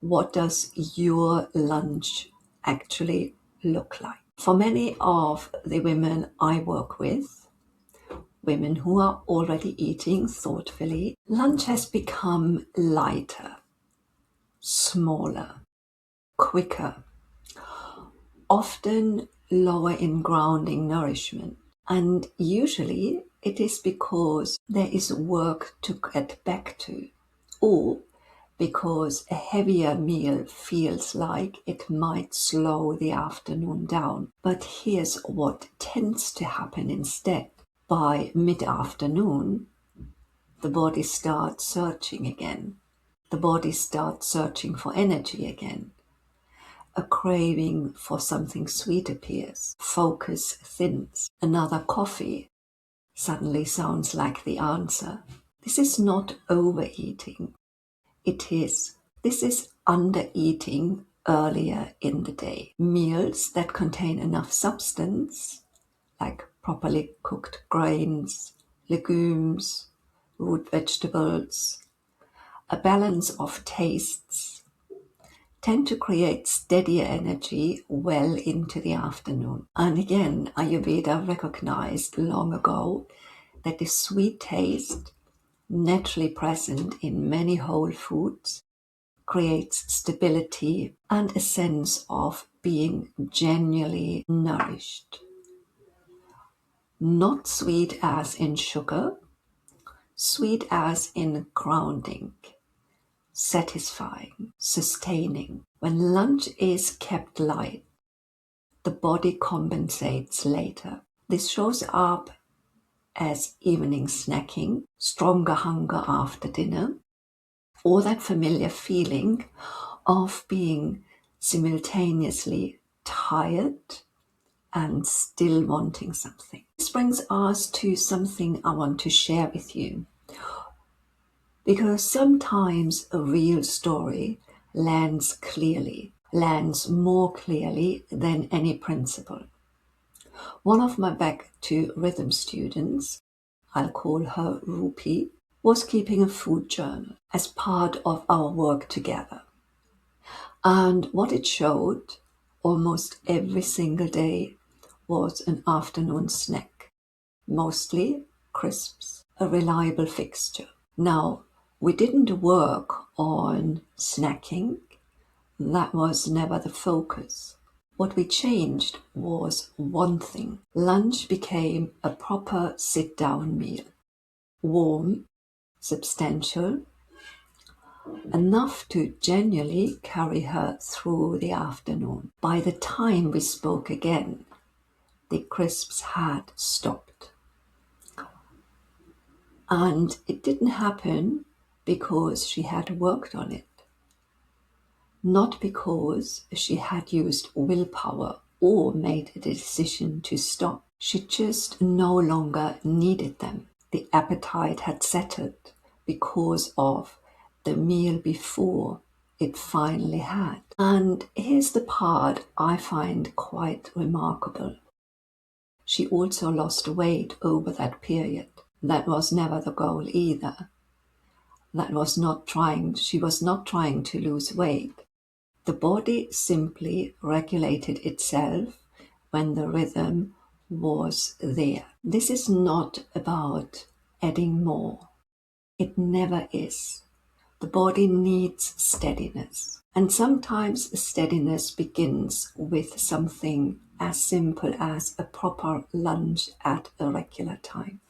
What does your lunch actually look like? For many of the women I work with, women who are already eating thoughtfully, lunch has become lighter, smaller, quicker, often lower in grounding nourishment. And usually it is because there is work to get back to, or because a heavier meal feels like it might slow the afternoon down. But here's what tends to happen instead. By mid-afternoon, the body starts searching again. The body starts searching for energy again. A craving for something sweet appears. Focus thins. Another coffee suddenly sounds like the answer. This is not overeating. This is undereating earlier in the day. Meals that contain enough substance, like properly cooked grains, legumes, root vegetables, a balance of tastes, tend to create steadier energy well into the afternoon. And again, Ayurveda recognized long ago that the sweet taste, naturally present in many whole foods, creates stability and a sense of being genuinely nourished. Not sweet as in sugar, sweet as in grounding, satisfying, sustaining. When lunch is kept light, the body compensates later. This shows up as evening snacking, stronger hunger after dinner, or that familiar feeling of being simultaneously tired and still wanting something. This brings us to something I want to share with you, because sometimes a real story lands more clearly than any principle. One of my back to rhythm students, I'll call her Rupi, was keeping a food journal as part of our work together. And what it showed almost every single day was an afternoon snack, mostly crisps, a reliable fixture. Now, we didn't work on snacking, that was never the focus. What we changed was one thing. Lunch became a proper sit-down meal, warm, substantial, enough to genuinely carry her through the afternoon. By the time we spoke again, the crisps had stopped. And it didn't happen because she had worked on it, not because she had used willpower or made a decision to stop. She just no longer needed them. The appetite had settled because of the meal before it finally had. And here's the part I find quite remarkable. She also lost weight over that period. That was never the goal either. She was not trying to lose weight. The body simply regulated itself when the rhythm was there. This is not about adding more. It never is. The body needs steadiness. And sometimes steadiness begins with something as simple as a proper lunch at a regular time.